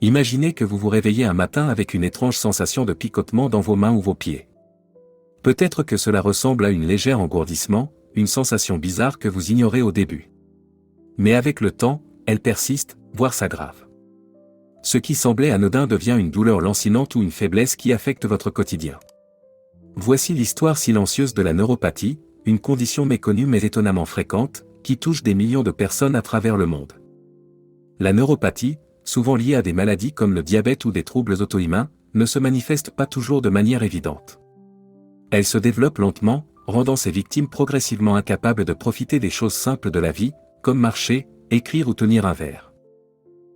Imaginez que vous vous réveillez un matin avec une étrange sensation de picotement dans vos mains ou vos pieds. Peut-être que cela ressemble à un léger engourdissement, une sensation bizarre que vous ignorez au début. Mais avec le temps, elle persiste, voire s'aggrave. Ce qui semblait anodin devient une douleur lancinante ou une faiblesse qui affecte votre quotidien. Voici l'histoire silencieuse de la neuropathie, une condition méconnue mais étonnamment fréquente, qui touche des millions de personnes à travers le monde. La neuropathie, souvent liée à des maladies comme le diabète ou des troubles auto-immuns, ne se manifeste pas toujours de manière évidente. Elle se développe lentement, rendant ses victimes progressivement incapables de profiter des choses simples de la vie, comme marcher, écrire ou tenir un verre.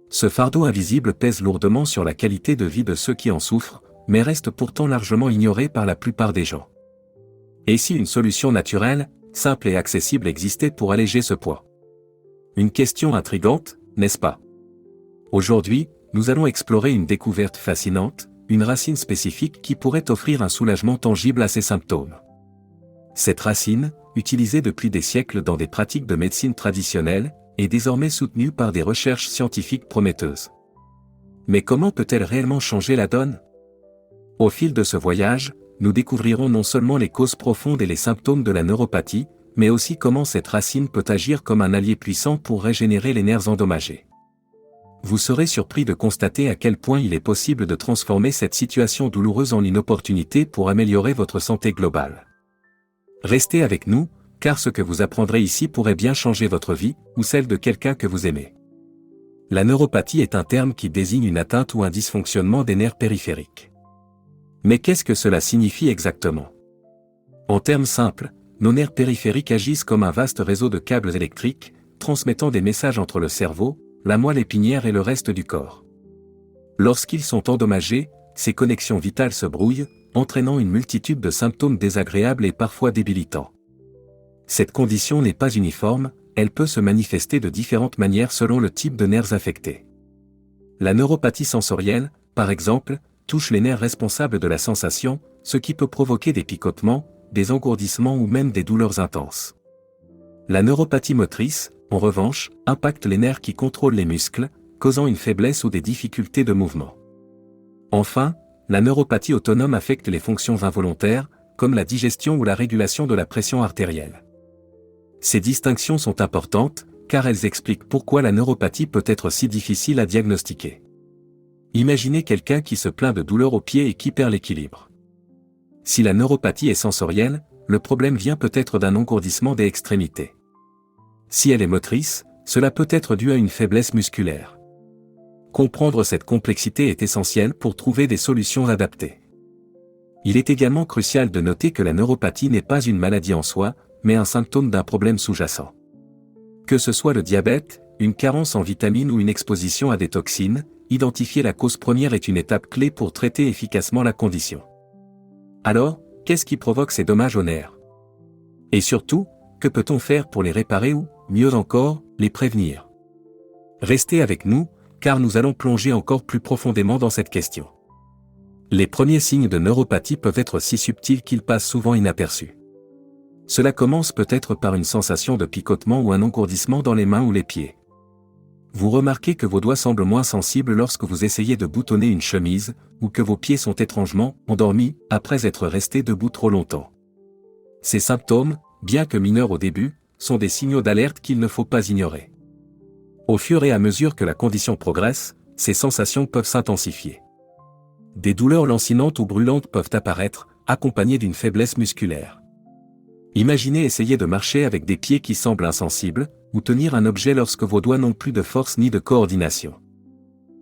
Ce fardeau invisible pèse lourdement sur la qualité de vie de ceux qui en souffrent, mais reste pourtant largement ignoré par la plupart des gens. Et si une solution naturelle, simple et accessible existait pour alléger ce poids? Une question intrigante, n'est-ce pas? Aujourd'hui, nous allons explorer une découverte fascinante, une racine spécifique qui pourrait offrir un soulagement tangible à ces symptômes. Cette racine, utilisée depuis des siècles dans des pratiques de médecine traditionnelle, est désormais soutenue par des recherches scientifiques prometteuses. Mais comment peut-elle réellement changer la donne? Au fil de ce voyage, nous découvrirons non seulement les causes profondes et les symptômes de la neuropathie, mais aussi comment cette racine peut agir comme un allié puissant pour régénérer les nerfs endommagés. Vous serez surpris de constater à quel point il est possible de transformer cette situation douloureuse en une opportunité pour améliorer votre santé globale. Restez avec nous, car ce que vous apprendrez ici pourrait bien changer votre vie, ou celle de quelqu'un que vous aimez. La neuropathie est un terme qui désigne une atteinte ou un dysfonctionnement des nerfs périphériques. Mais qu'est-ce que cela signifie exactement? En termes simples, nos nerfs périphériques agissent comme un vaste réseau de câbles électriques, transmettant des messages entre le cerveau, la moelle épinière et le reste du corps. Lorsqu'ils sont endommagés, ces connexions vitales se brouillent, entraînant une multitude de symptômes désagréables et parfois débilitants. Cette condition n'est pas uniforme, elle peut se manifester de différentes manières selon le type de nerfs affectés. La neuropathie sensorielle, par exemple, touche les nerfs responsables de la sensation, ce qui peut provoquer des picotements, des engourdissements ou même des douleurs intenses. La neuropathie motrice, en revanche, impacte les nerfs qui contrôlent les muscles, causant une faiblesse ou des difficultés de mouvement. Enfin, la neuropathie autonome affecte les fonctions involontaires, comme la digestion ou la régulation de la pression artérielle. Ces distinctions sont importantes, car elles expliquent pourquoi la neuropathie peut être si difficile à diagnostiquer. Imaginez quelqu'un qui se plaint de douleurs aux pieds et qui perd l'équilibre. Si la neuropathie est sensorielle, le problème vient peut-être d'un engourdissement des extrémités. Si elle est motrice, cela peut être dû à une faiblesse musculaire. Comprendre cette complexité est essentiel pour trouver des solutions adaptées. Il est également crucial de noter que la neuropathie n'est pas une maladie en soi, mais un symptôme d'un problème sous-jacent. Que ce soit le diabète, une carence en vitamines ou une exposition à des toxines, identifier la cause première est une étape clé pour traiter efficacement la condition. Alors, qu'est-ce qui provoque ces dommages aux nerfs? Et surtout, que peut-on faire pour les réparer ou, mieux encore, les prévenir? Restez avec nous, car nous allons plonger encore plus profondément dans cette question. Les premiers signes de neuropathie peuvent être si subtils qu'ils passent souvent inaperçus. Cela commence peut-être par une sensation de picotement ou un engourdissement dans les mains ou les pieds. Vous remarquez que vos doigts semblent moins sensibles lorsque vous essayez de boutonner une chemise, ou que vos pieds sont étrangement endormis après être restés debout trop longtemps. Ces symptômes, bien que mineurs au début, sont des signaux d'alerte qu'il ne faut pas ignorer. Au fur et à mesure que la condition progresse, ces sensations peuvent s'intensifier. Des douleurs lancinantes ou brûlantes peuvent apparaître, accompagnées d'une faiblesse musculaire. Imaginez essayer de marcher avec des pieds qui semblent insensibles, ou tenir un objet lorsque vos doigts n'ont plus de force ni de coordination.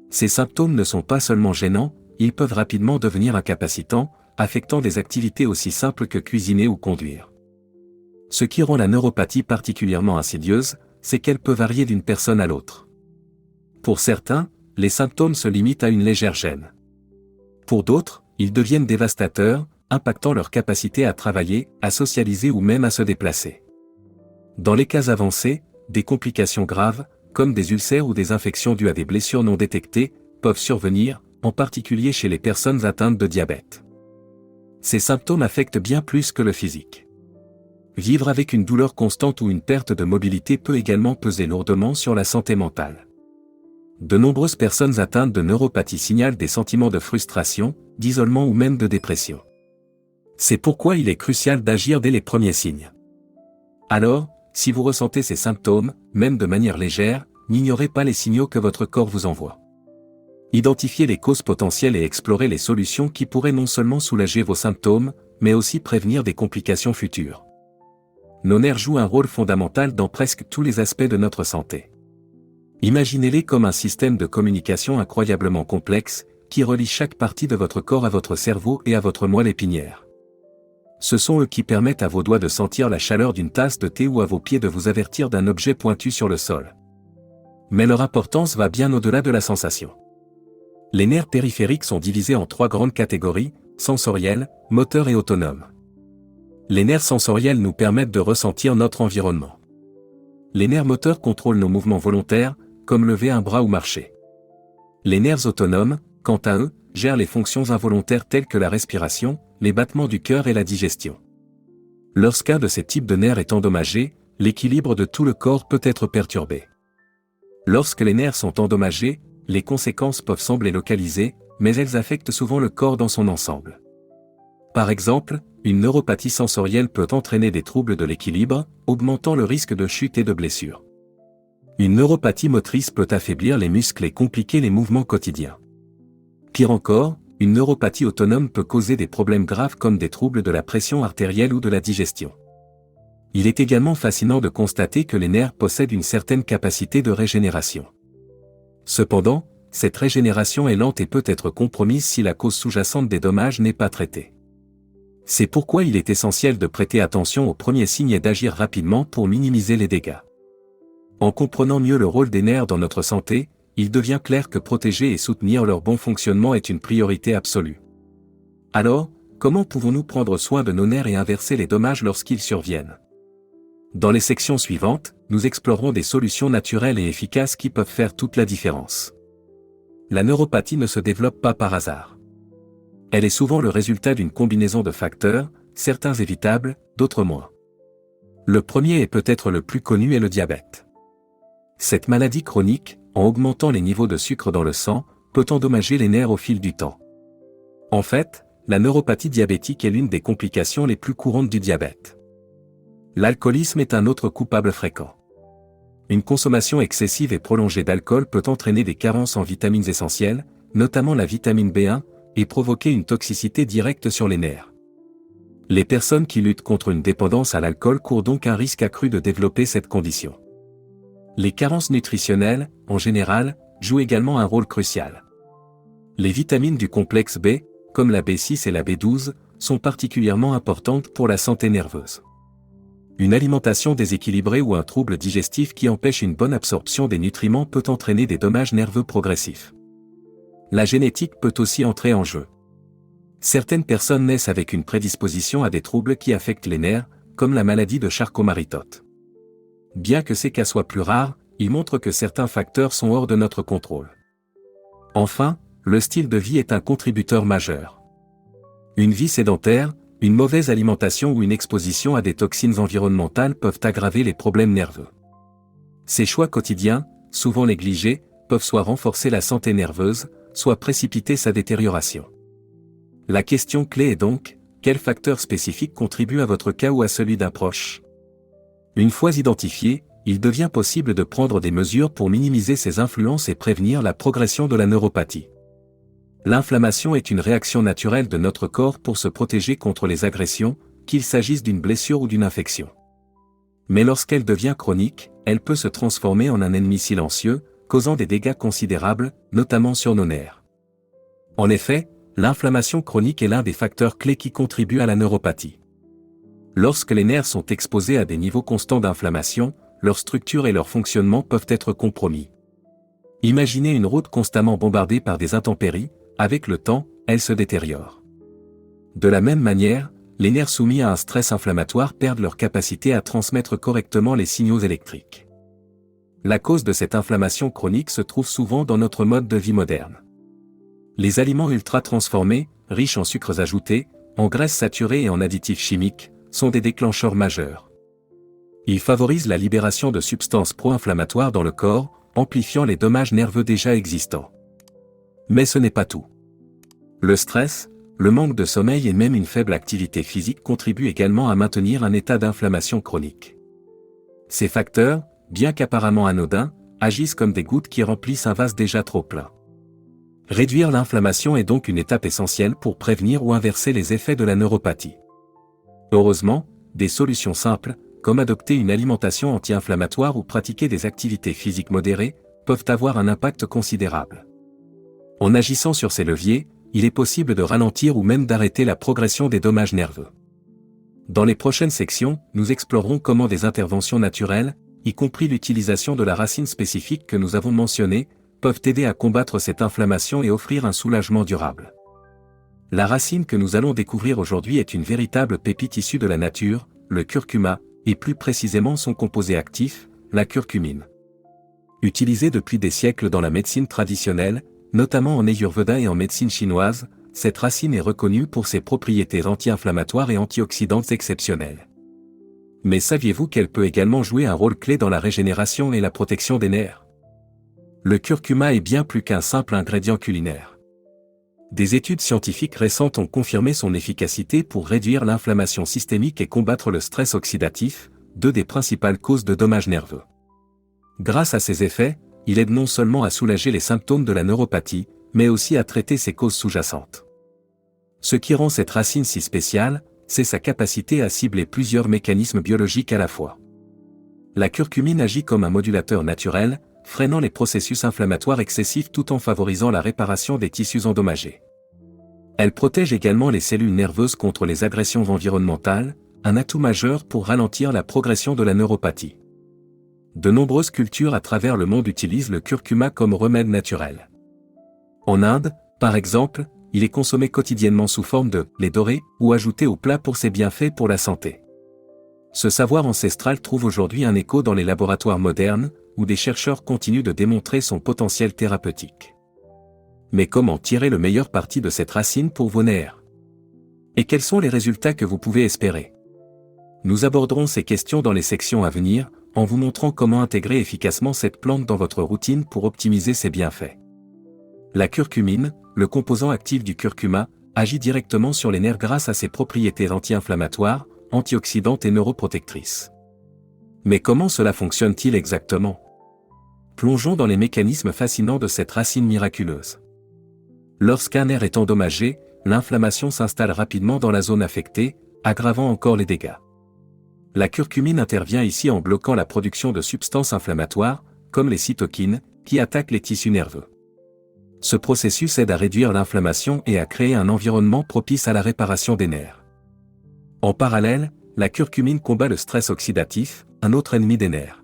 Ces symptômes ne sont pas seulement gênants, ils peuvent rapidement devenir incapacitants, affectant des activités aussi simples que cuisiner ou conduire. Ce qui rend la neuropathie particulièrement insidieuse, c'est qu'elle peut varier d'une personne à l'autre. Pour certains, les symptômes se limitent à une légère gêne. Pour d'autres, ils deviennent dévastateurs, impactant leur capacité à travailler, à socialiser ou même à se déplacer. Dans les cas avancés, des complications graves, comme des ulcères ou des infections dues à des blessures non détectées, peuvent survenir, en particulier chez les personnes atteintes de diabète. Ces symptômes affectent bien plus que le physique. Vivre avec une douleur constante ou une perte de mobilité peut également peser lourdement sur la santé mentale. De nombreuses personnes atteintes de neuropathie signalent des sentiments de frustration, d'isolement ou même de dépression. C'est pourquoi il est crucial d'agir dès les premiers signes. Alors, si vous ressentez ces symptômes, même de manière légère, n'ignorez pas les signaux que votre corps vous envoie. Identifiez les causes potentielles et explorez les solutions qui pourraient non seulement soulager vos symptômes, mais aussi prévenir des complications futures. Nos nerfs jouent un rôle fondamental dans presque tous les aspects de notre santé. Imaginez-les comme un système de communication incroyablement complexe, qui relie chaque partie de votre corps à votre cerveau et à votre moelle épinière. Ce sont eux qui permettent à vos doigts de sentir la chaleur d'une tasse de thé ou à vos pieds de vous avertir d'un objet pointu sur le sol. Mais leur importance va bien au-delà de la sensation. Les nerfs périphériques sont divisés en 3 grandes catégories, sensoriels, moteurs et autonomes. Les nerfs sensoriels nous permettent de ressentir notre environnement. Les nerfs moteurs contrôlent nos mouvements volontaires, comme lever un bras ou marcher. Les nerfs autonomes, quant à eux, gèrent les fonctions involontaires telles que la respiration, les battements du cœur et la digestion. Lorsqu'un de ces types de nerfs est endommagé, l'équilibre de tout le corps peut être perturbé. Lorsque les nerfs sont endommagés, les conséquences peuvent sembler localisées, mais elles affectent souvent le corps dans son ensemble. Par exemple, une neuropathie sensorielle peut entraîner des troubles de l'équilibre, augmentant le risque de chute et de blessure. Une neuropathie motrice peut affaiblir les muscles et compliquer les mouvements quotidiens. Pire encore, une neuropathie autonome peut causer des problèmes graves comme des troubles de la pression artérielle ou de la digestion. Il est également fascinant de constater que les nerfs possèdent une certaine capacité de régénération. Cependant, cette régénération est lente et peut être compromise si la cause sous-jacente des dommages n'est pas traitée. C'est pourquoi il est essentiel de prêter attention aux premiers signes et d'agir rapidement pour minimiser les dégâts. En comprenant mieux le rôle des nerfs dans notre santé, il devient clair que protéger et soutenir leur bon fonctionnement est une priorité absolue. Alors, comment pouvons-nous prendre soin de nos nerfs et inverser les dommages lorsqu'ils surviennent ? Dans les sections suivantes, nous explorerons des solutions naturelles et efficaces qui peuvent faire toute la différence. La neuropathie ne se développe pas par hasard. Elle est souvent le résultat d'une combinaison de facteurs, certains évitables, d'autres moins. Le premier et peut-être le plus connu est le diabète. Cette maladie chronique, en augmentant les niveaux de sucre dans le sang, peut endommager les nerfs au fil du temps. En fait, la neuropathie diabétique est l'une des complications les plus courantes du diabète. L'alcoolisme est un autre coupable fréquent. Une consommation excessive et prolongée d'alcool peut entraîner des carences en vitamines essentielles, notamment la vitamine B1, et provoquer une toxicité directe sur les nerfs. Les personnes qui luttent contre une dépendance à l'alcool courent donc un risque accru de développer cette condition. Les carences nutritionnelles, en général, jouent également un rôle crucial. Les vitamines du complexe B, comme la B6 et la B12, sont particulièrement importantes pour la santé nerveuse. Une alimentation déséquilibrée ou un trouble digestif qui empêche une bonne absorption des nutriments peut entraîner des dommages nerveux progressifs. La génétique peut aussi entrer en jeu. Certaines personnes naissent avec une prédisposition à des troubles qui affectent les nerfs, comme la maladie de Charcot-Marie-Tooth. Bien que ces cas soient plus rares, ils montrent que certains facteurs sont hors de notre contrôle. Enfin, le style de vie est un contributeur majeur. Une vie sédentaire, une mauvaise alimentation ou une exposition à des toxines environnementales peuvent aggraver les problèmes nerveux. Ces choix quotidiens, souvent négligés, peuvent soit renforcer la santé nerveuse, soit précipiter sa détérioration. La question clé est donc, quels facteurs spécifiques contribuent à votre cas ou à celui d'un proche ? Une fois identifiés, il devient possible de prendre des mesures pour minimiser ces influences et prévenir la progression de la neuropathie. L'inflammation est une réaction naturelle de notre corps pour se protéger contre les agressions, qu'il s'agisse d'une blessure ou d'une infection. Mais lorsqu'elle devient chronique, elle peut se transformer en un ennemi silencieux, causant des dégâts considérables, notamment sur nos nerfs. En effet, l'inflammation chronique est l'un des facteurs clés qui contribuent à la neuropathie. Lorsque les nerfs sont exposés à des niveaux constants d'inflammation, leur structure et leur fonctionnement peuvent être compromis. Imaginez une route constamment bombardée par des intempéries, avec le temps, elle se détériore. De la même manière, les nerfs soumis à un stress inflammatoire perdent leur capacité à transmettre correctement les signaux électriques. La cause de cette inflammation chronique se trouve souvent dans notre mode de vie moderne. Les aliments ultra-transformés, riches en sucres ajoutés, en graisses saturées et en additifs chimiques, sont des déclencheurs majeurs. Ils favorisent la libération de substances pro-inflammatoires dans le corps, amplifiant les dommages nerveux déjà existants. Mais ce n'est pas tout. Le stress, le manque de sommeil et même une faible activité physique contribuent également à maintenir un état d'inflammation chronique. Ces facteurs, bien qu'apparemment anodins, agissent comme des gouttes qui remplissent un vase déjà trop plein. Réduire l'inflammation est donc une étape essentielle pour prévenir ou inverser les effets de la neuropathie. Heureusement, des solutions simples, comme adopter une alimentation anti-inflammatoire ou pratiquer des activités physiques modérées, peuvent avoir un impact considérable. En agissant sur ces leviers, il est possible de ralentir ou même d'arrêter la progression des dommages nerveux. Dans les prochaines sections, nous explorerons comment des interventions naturelles, y compris l'utilisation de la racine spécifique que nous avons mentionnée, peuvent aider à combattre cette inflammation et offrir un soulagement durable. La racine que nous allons découvrir aujourd'hui est une véritable pépite issue de la nature, le curcuma, et plus précisément son composé actif, la curcumine. Utilisée depuis des siècles dans la médecine traditionnelle, notamment en Ayurveda et en médecine chinoise, cette racine est reconnue pour ses propriétés anti-inflammatoires et antioxydantes exceptionnelles. Mais saviez-vous qu'elle peut également jouer un rôle clé dans la régénération et la protection des nerfs? Le curcuma est bien plus qu'un simple ingrédient culinaire. Des études scientifiques récentes ont confirmé son efficacité pour réduire l'inflammation systémique et combattre le stress oxydatif, deux des principales causes de dommages nerveux. Grâce à ses effets, il aide non seulement à soulager les symptômes de la neuropathie, mais aussi à traiter ses causes sous-jacentes. Ce qui rend cette racine si spéciale, c'est sa capacité à cibler plusieurs mécanismes biologiques à la fois. La curcumine agit comme un modulateur naturel, freinant les processus inflammatoires excessifs tout en favorisant la réparation des tissus endommagés. Elle protège également les cellules nerveuses contre les agressions environnementales, un atout majeur pour ralentir la progression de la neuropathie. De nombreuses cultures à travers le monde utilisent le curcuma comme remède naturel. En Inde, par exemple, il est consommé quotidiennement sous forme de lait doré ou ajouté au plat pour ses bienfaits pour la santé. Ce savoir ancestral trouve aujourd'hui un écho dans les laboratoires modernes, où des chercheurs continuent de démontrer son potentiel thérapeutique. Mais comment tirer le meilleur parti de cette racine pour vos nerfs? Et quels sont les résultats que vous pouvez espérer? Nous aborderons ces questions dans les sections à venir, en vous montrant comment intégrer efficacement cette plante dans votre routine pour optimiser ses bienfaits. La curcumine, le composant actif du curcuma, agit directement sur les nerfs grâce à ses propriétés anti-inflammatoires, antioxydantes et neuroprotectrices. Mais comment cela fonctionne-t-il exactement? Plongeons dans les mécanismes fascinants de cette racine miraculeuse. Lorsqu'un nerf est endommagé, l'inflammation s'installe rapidement dans la zone affectée, aggravant encore les dégâts. La curcumine intervient ici en bloquant la production de substances inflammatoires, comme les cytokines, qui attaquent les tissus nerveux. Ce processus aide à réduire l'inflammation et à créer un environnement propice à la réparation des nerfs. En parallèle, la curcumine combat le stress oxydatif, un autre ennemi des nerfs.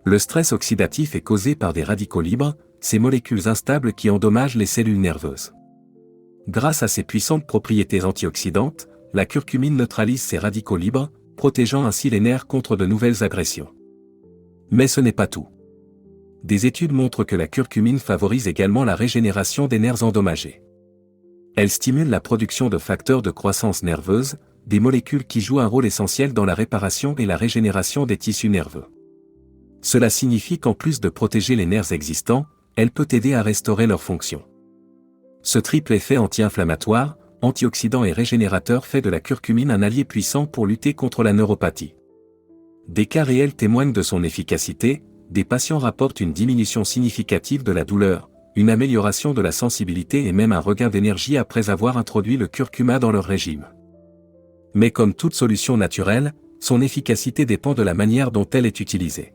Le stress oxydatif est causé par des radicaux libres, ces molécules instables qui endommagent les cellules nerveuses. Grâce à ses puissantes propriétés antioxydantes, la curcumine neutralise ces radicaux libres, protégeant ainsi les nerfs contre de nouvelles agressions. Mais ce n'est pas tout. Des études montrent que la curcumine favorise également la régénération des nerfs endommagés. Elle stimule la production de facteurs de croissance nerveuse, des molécules qui jouent un rôle essentiel dans la réparation et la régénération des tissus nerveux. Cela signifie qu'en plus de protéger les nerfs existants, elle peut aider à restaurer leur fonction. Ce triple effet anti-inflammatoire, antioxydant et régénérateur fait de la curcumine un allié puissant pour lutter contre la neuropathie. Des cas réels témoignent de son efficacité, des patients rapportent une diminution significative de la douleur, une amélioration de la sensibilité et même un regain d'énergie après avoir introduit le curcuma dans leur régime. Mais comme toute solution naturelle, son efficacité dépend de la manière dont elle est utilisée.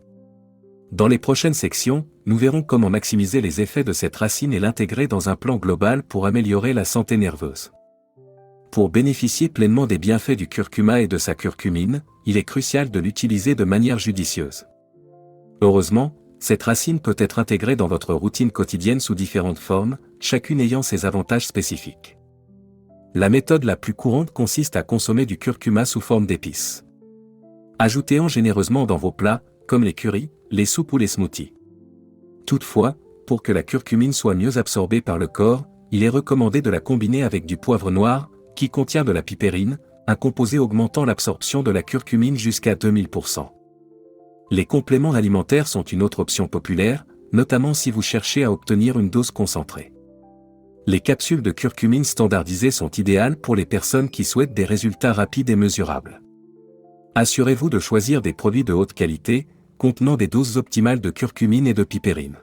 Dans les prochaines sections, nous verrons comment maximiser les effets de cette racine et l'intégrer dans un plan global pour améliorer la santé nerveuse. Pour bénéficier pleinement des bienfaits du curcuma et de sa curcumine, il est crucial de l'utiliser de manière judicieuse. Heureusement, cette racine peut être intégrée dans votre routine quotidienne sous différentes formes, chacune ayant ses avantages spécifiques. La méthode la plus courante consiste à consommer du curcuma sous forme d'épices. Ajoutez-en généreusement dans vos plats, comme les currys, les soupes ou les smoothies. Toutefois, pour que la curcumine soit mieux absorbée par le corps, il est recommandé de la combiner avec du poivre noir, qui contient de la pipérine, un composé augmentant l'absorption de la curcumine jusqu'à 2000%. Les compléments alimentaires sont une autre option populaire, notamment si vous cherchez à obtenir une dose concentrée. Les capsules de curcumine standardisées sont idéales pour les personnes qui souhaitent des résultats rapides et mesurables. Assurez-vous de choisir des produits de haute qualité, contenant des doses optimales de curcumine et de piperine.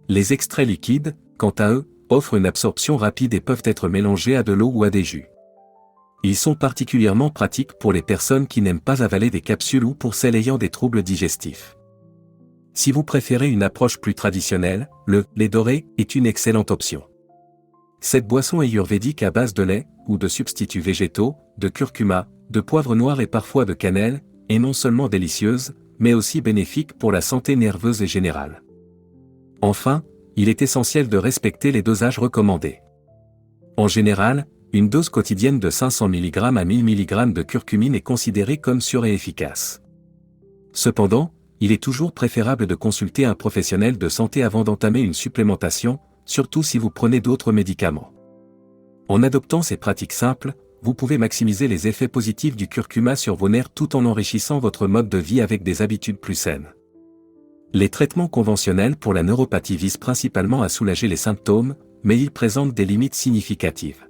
Les extraits liquides, quant à eux, offrent une absorption rapide et peuvent être mélangés à de l'eau ou à des jus. Ils sont particulièrement pratiques pour les personnes qui n'aiment pas avaler des capsules ou pour celles ayant des troubles digestifs. Si vous préférez une approche plus traditionnelle, le lait doré est une excellente option. Cette boisson ayurvédique à base de lait, ou de substituts végétaux, de curcuma, de poivre noir et parfois de cannelle, est non seulement délicieuse, mais aussi bénéfique pour la santé nerveuse et générale. Enfin, il est essentiel de respecter les dosages recommandés. En général, une dose quotidienne de 500 mg à 1000 mg de curcumine est considérée comme sûre et efficace. Cependant, il est toujours préférable de consulter un professionnel de santé avant d'entamer une supplémentation, surtout si vous prenez d'autres médicaments. En adoptant ces pratiques simples, vous pouvez maximiser les effets positifs du curcuma sur vos nerfs tout en enrichissant votre mode de vie avec des habitudes plus saines. Les traitements conventionnels pour la neuropathie visent principalement à soulager les symptômes, mais ils présentent des limites significatives.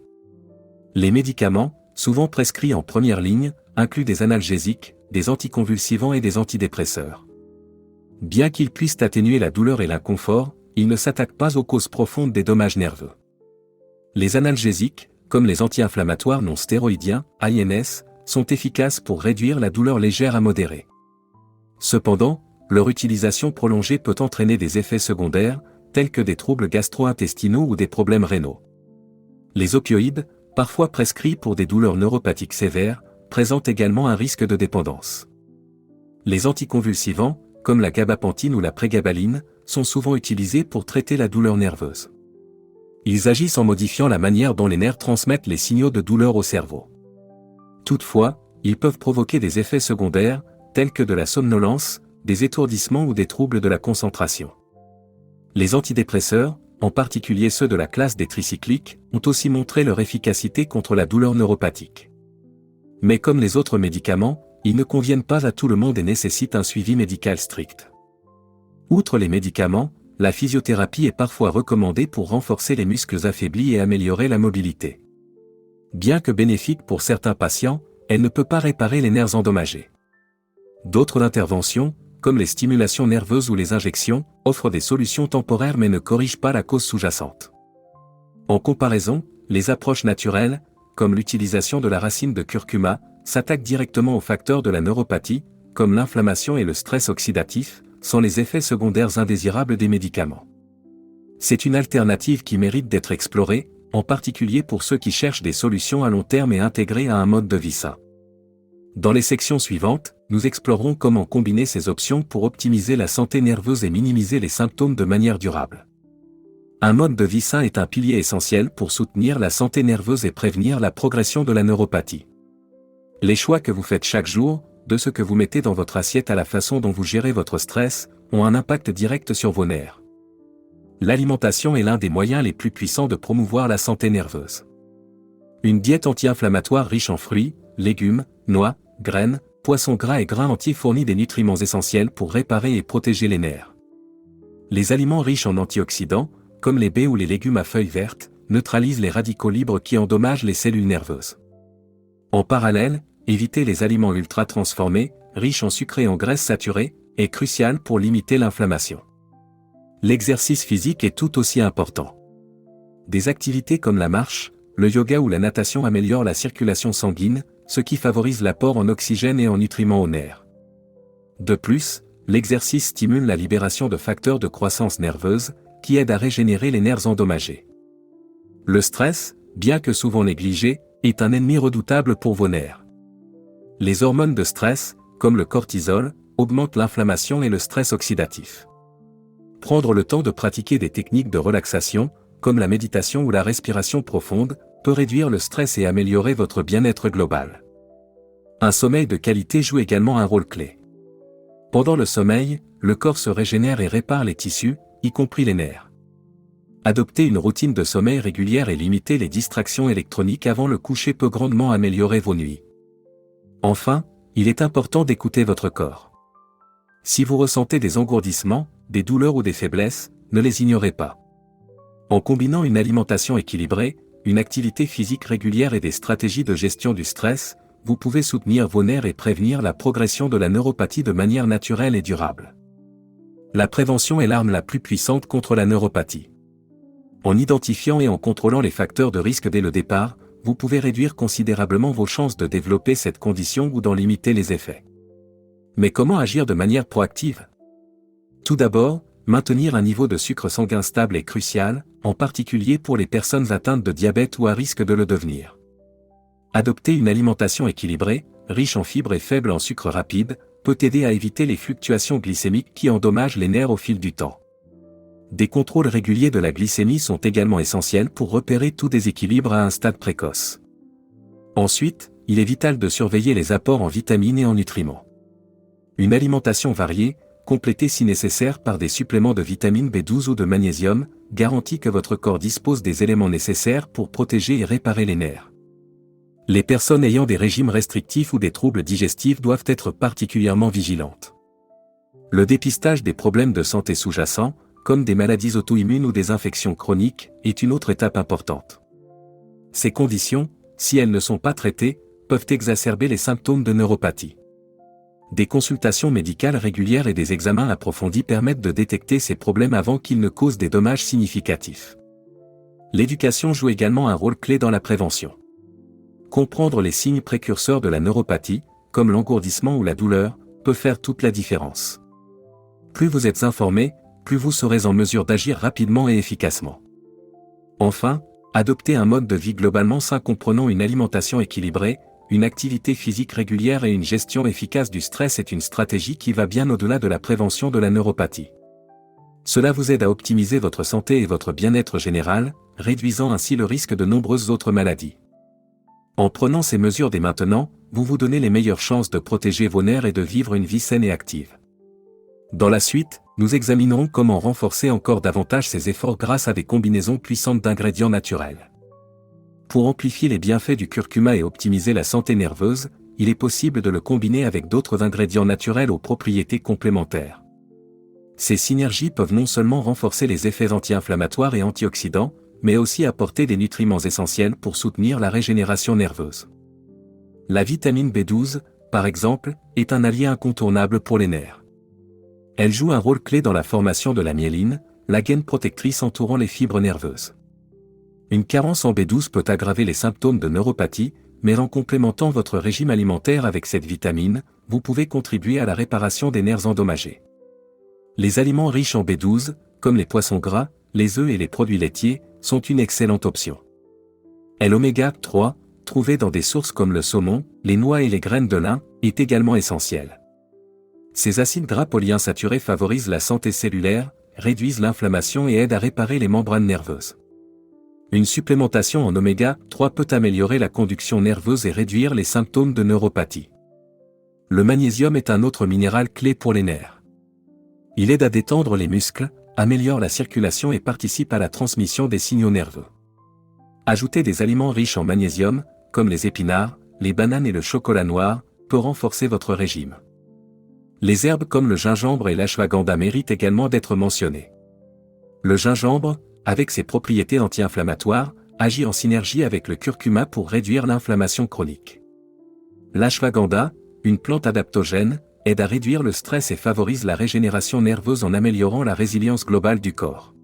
Les médicaments, souvent prescrits en première ligne, incluent des analgésiques, des anticonvulsivants et des antidépresseurs. Bien qu'ils puissent atténuer la douleur et l'inconfort, ils ne s'attaquent pas aux causes profondes des dommages nerveux. Les analgésiques, comme les anti-inflammatoires non stéroïdiens, ANS, sont efficaces pour réduire la douleur légère à modérée. Cependant, leur utilisation prolongée peut entraîner des effets secondaires, tels que des troubles gastro-intestinaux ou des problèmes rénaux. Les opioïdes, parfois prescrits pour des douleurs neuropathiques sévères, présentent également un risque de dépendance. Les anticonvulsivants, comme la gabapentine ou la prégabaline, sont souvent utilisés pour traiter la douleur nerveuse. Ils agissent en modifiant la manière dont les nerfs transmettent les signaux de douleur au cerveau. Toutefois, ils peuvent provoquer des effets secondaires, tels que de la somnolence, des étourdissements ou des troubles de la concentration. Les antidépresseurs, en particulier ceux de la classe des tricycliques, ont aussi montré leur efficacité contre la douleur neuropathique. Mais comme les autres médicaments, ils ne conviennent pas à tout le monde et nécessitent un suivi médical strict. Outre les médicaments, la physiothérapie est parfois recommandée pour renforcer les muscles affaiblis et améliorer la mobilité. Bien que bénéfique pour certains patients, elle ne peut pas réparer les nerfs endommagés. D'autres interventions, comme les stimulations nerveuses ou les injections, offrent des solutions temporaires mais ne corrigent pas la cause sous-jacente. En comparaison, les approches naturelles, comme l'utilisation de la racine de curcuma, s'attaquent directement aux facteurs de la neuropathie, comme l'inflammation et le stress oxydatif, sans les effets secondaires indésirables des médicaments. C'est une alternative qui mérite d'être explorée, en particulier pour ceux qui cherchent des solutions à long terme et intégrées à un mode de vie sain. Dans les sections suivantes, nous explorerons comment combiner ces options pour optimiser la santé nerveuse et minimiser les symptômes de manière durable. Un mode de vie sain est un pilier essentiel pour soutenir la santé nerveuse et prévenir la progression de la neuropathie. Les choix que vous faites chaque jour, de ce que vous mettez dans votre assiette à la façon dont vous gérez votre stress, ont un impact direct sur vos nerfs. L'alimentation est l'un des moyens les plus puissants de promouvoir la santé nerveuse. Une diète anti-inflammatoire riche en fruits, légumes, noix, graines, poissons gras et grains entiers fournit des nutriments essentiels pour réparer et protéger les nerfs. Les aliments riches en antioxydants, comme les baies ou les légumes à feuilles vertes, neutralisent les radicaux libres qui endommagent les cellules nerveuses. En parallèle, éviter les aliments ultra transformés, riches en sucre et en graisses saturées, est crucial pour limiter l'inflammation. L'exercice physique est tout aussi important. Des activités comme la marche, le yoga ou la natation améliorent la circulation sanguine, ce qui favorise l'apport en oxygène et en nutriments aux nerfs. De plus, l'exercice stimule la libération de facteurs de croissance nerveuse, qui aident à régénérer les nerfs endommagés. Le stress, bien que souvent négligé, est un ennemi redoutable pour vos nerfs. Les hormones de stress, comme le cortisol, augmentent l'inflammation et le stress oxydatif. Prendre le temps de pratiquer des techniques de relaxation, comme la méditation ou la respiration profonde, peut réduire le stress et améliorer votre bien-être global. Un sommeil de qualité joue également un rôle clé. Pendant le sommeil, le corps se régénère et répare les tissus, y compris les nerfs. Adopter une routine de sommeil régulière et limiter les distractions électroniques avant le coucher peut grandement améliorer vos nuits. Enfin, il est important d'écouter votre corps. Si vous ressentez des engourdissements, des douleurs ou des faiblesses, ne les ignorez pas. En combinant une alimentation équilibrée, une activité physique régulière et des stratégies de gestion du stress, vous pouvez soutenir vos nerfs et prévenir la progression de la neuropathie de manière naturelle et durable. La prévention est l'arme la plus puissante contre la neuropathie. En identifiant et en contrôlant les facteurs de risque dès le départ, vous pouvez réduire considérablement vos chances de développer cette condition ou d'en limiter les effets. Mais comment agir de manière proactive ? Tout d'abord, maintenir un niveau de sucre sanguin stable est crucial, en particulier pour les personnes atteintes de diabète ou à risque de le devenir. Adopter une alimentation équilibrée, riche en fibres et faible en sucre rapide, peut aider à éviter les fluctuations glycémiques qui endommagent les nerfs au fil du temps. Des contrôles réguliers de la glycémie sont également essentiels pour repérer tout déséquilibre à un stade précoce. Ensuite, il est vital de surveiller les apports en vitamines et en nutriments. Une alimentation variée, complétée si nécessaire par des suppléments de vitamine B12 ou de magnésium, garantit que votre corps dispose des éléments nécessaires pour protéger et réparer les nerfs. Les personnes ayant des régimes restrictifs ou des troubles digestifs doivent être particulièrement vigilantes. Le dépistage des problèmes de santé sous-jacents, comme des maladies auto-immunes ou des infections chroniques, est une autre étape importante. Ces conditions, si elles ne sont pas traitées, peuvent exacerber les symptômes de neuropathie. Des consultations médicales régulières et des examens approfondis permettent de détecter ces problèmes avant qu'ils ne causent des dommages significatifs. L'éducation joue également un rôle clé dans la prévention. Comprendre les signes précurseurs de la neuropathie, comme l'engourdissement ou la douleur, peut faire toute la différence. Plus vous êtes informé, plus vous serez en mesure d'agir rapidement et efficacement. Enfin, adopter un mode de vie globalement sain comprenant une alimentation équilibrée, une activité physique régulière et une gestion efficace du stress est une stratégie qui va bien au-delà de la prévention de la neuropathie. Cela vous aide à optimiser votre santé et votre bien-être général, réduisant ainsi le risque de nombreuses autres maladies. En prenant ces mesures dès maintenant, vous vous donnez les meilleures chances de protéger vos nerfs et de vivre une vie saine et active. Dans la suite, nous examinerons comment renforcer encore davantage ces efforts grâce à des combinaisons puissantes d'ingrédients naturels. Pour amplifier les bienfaits du curcuma et optimiser la santé nerveuse, il est possible de le combiner avec d'autres ingrédients naturels aux propriétés complémentaires. Ces synergies peuvent non seulement renforcer les effets anti-inflammatoires et antioxydants, mais aussi apporter des nutriments essentiels pour soutenir la régénération nerveuse. La vitamine B12, par exemple, est un allié incontournable pour les nerfs. Elle joue un rôle clé dans la formation de la myéline, la gaine protectrice entourant les fibres nerveuses. Une carence en B12 peut aggraver les symptômes de neuropathie, mais en complémentant votre régime alimentaire avec cette vitamine, vous pouvez contribuer à la réparation des nerfs endommagés. Les aliments riches en B12, comme les poissons gras, les œufs et les produits laitiers, sont une excellente option. L'oméga 3, trouvé dans des sources comme le saumon, les noix et les graines de lin, est également essentiel. Ces acides gras polyinsaturés favorisent la santé cellulaire, réduisent l'inflammation et aident à réparer les membranes nerveuses. Une supplémentation en oméga 3 peut améliorer la conduction nerveuse et réduire les symptômes de neuropathie. Le magnésium est un autre minéral clé pour les nerfs. Il aide à détendre les muscles, améliore la circulation et participe à la transmission des signaux nerveux. Ajouter des aliments riches en magnésium, comme les épinards, les bananes et le chocolat noir, peut renforcer votre régime. Les herbes comme le gingembre et l'ashwagandha méritent également d'être mentionnées. Le gingembre, avec ses propriétés anti-inflammatoires, agit en synergie avec le curcuma pour réduire l'inflammation chronique. L'ashwagandha, une plante adaptogène, aide à réduire le stress et favorise la régénération nerveuse en améliorant la résilience globale du corps.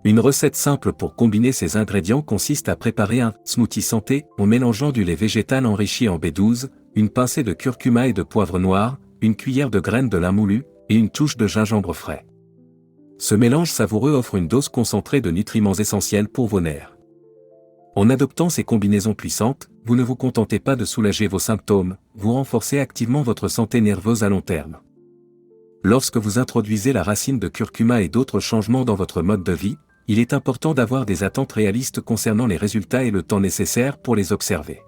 Une recette simple pour combiner ces ingrédients consiste à préparer un smoothie santé en mélangeant du lait végétal enrichi en B12, une pincée de curcuma et de poivre noir, une cuillère de graines de lin moulu, et une touche de gingembre frais. Ce mélange savoureux offre une dose concentrée de nutriments essentiels pour vos nerfs. En adoptant ces combinaisons puissantes, vous ne vous contentez pas de soulager vos symptômes, vous renforcez activement votre santé nerveuse à long terme. Lorsque vous introduisez la racine de curcuma et d'autres changements dans votre mode de vie, il est important d'avoir des attentes réalistes concernant les résultats et le temps nécessaire pour les observer.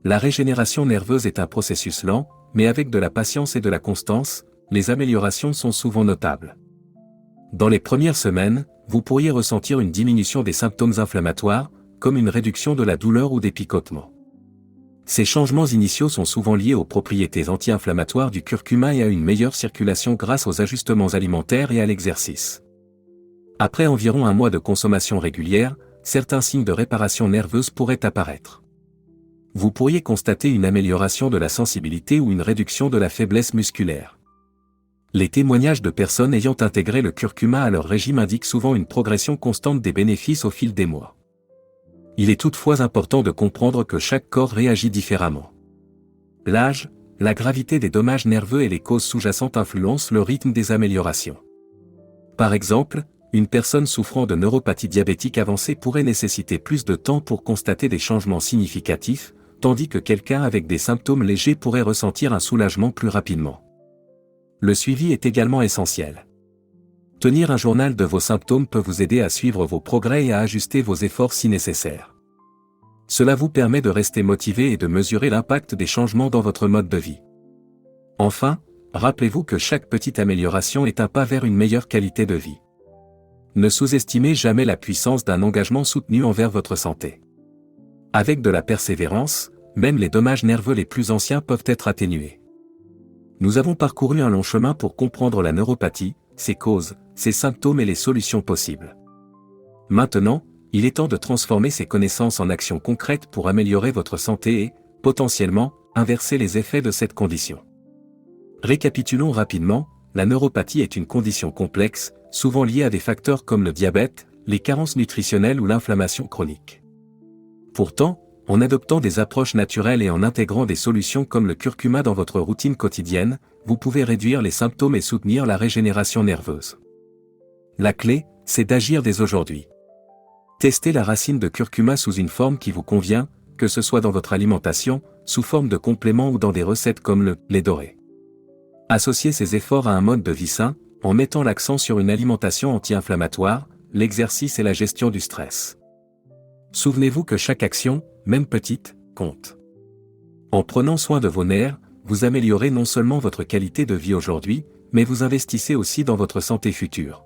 La régénération nerveuse est un processus lent, mais avec de la patience et de la constance, les améliorations sont souvent notables. Dans les premières semaines, vous pourriez ressentir une diminution des symptômes inflammatoires, comme une réduction de la douleur ou des picotements. Ces changements initiaux sont souvent liés aux propriétés anti-inflammatoires du curcuma et à une meilleure circulation grâce aux ajustements alimentaires et à l'exercice. Après environ un mois de consommation régulière, certains signes de réparation nerveuse pourraient apparaître. Vous pourriez constater une amélioration de la sensibilité ou une réduction de la faiblesse musculaire. Les témoignages de personnes ayant intégré le curcuma à leur régime indiquent souvent une progression constante des bénéfices au fil des mois. Il est toutefois important de comprendre que chaque corps réagit différemment. L'âge, la gravité des dommages nerveux et les causes sous-jacentes influencent le rythme des améliorations. Par exemple, une personne souffrant de neuropathie diabétique avancée pourrait nécessiter plus de temps pour constater des changements significatifs, tandis que quelqu'un avec des symptômes légers pourrait ressentir un soulagement plus rapidement. Le suivi est également essentiel. Tenir un journal de vos symptômes peut vous aider à suivre vos progrès et à ajuster vos efforts si nécessaire. Cela vous permet de rester motivé et de mesurer l'impact des changements dans votre mode de vie. Enfin, rappelez-vous que chaque petite amélioration est un pas vers une meilleure qualité de vie. Ne sous-estimez jamais la puissance d'un engagement soutenu envers votre santé. Avec de la persévérance, même les dommages nerveux les plus anciens peuvent être atténués. Nous avons parcouru un long chemin pour comprendre la neuropathie, ses causes, ses symptômes et les solutions possibles. Maintenant, il est temps de transformer ces connaissances en actions concrètes pour améliorer votre santé et, potentiellement, inverser les effets de cette condition. Récapitulons rapidement, la neuropathie est une condition complexe, souvent liée à des facteurs comme le diabète, les carences nutritionnelles ou l'inflammation chronique. Pourtant, en adoptant des approches naturelles et en intégrant des solutions comme le curcuma dans votre routine quotidienne, vous pouvez réduire les symptômes et soutenir la régénération nerveuse. La clé, c'est d'agir dès aujourd'hui. Testez la racine de curcuma sous une forme qui vous convient, que ce soit dans votre alimentation, sous forme de complément ou dans des recettes comme le lait doré. Associez ces efforts à un mode de vie sain, en mettant l'accent sur une alimentation anti-inflammatoire, l'exercice et la gestion du stress. Souvenez-vous que chaque action, même petite, compte. En prenant soin de vos nerfs, vous améliorez non seulement votre qualité de vie aujourd'hui, mais vous investissez aussi dans votre santé future.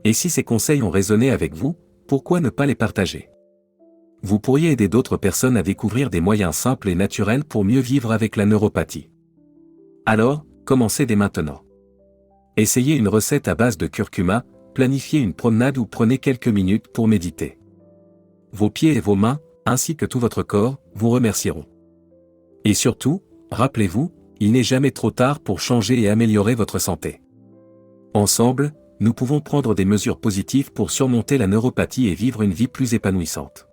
Et si ces conseils ont résonné avec vous, pourquoi ne pas les partager? Vous pourriez aider d'autres personnes à découvrir des moyens simples et naturels pour mieux vivre avec la neuropathie. Alors, commencez dès maintenant. Essayez une recette à base de curcuma, planifiez une promenade ou prenez quelques minutes pour méditer. Vos pieds et vos mains, ainsi que tout votre corps, vous remercieront. Et surtout, rappelez-vous, il n'est jamais trop tard pour changer et améliorer votre santé. Ensemble, nous pouvons prendre des mesures positives pour surmonter la neuropathie et vivre une vie plus épanouissante.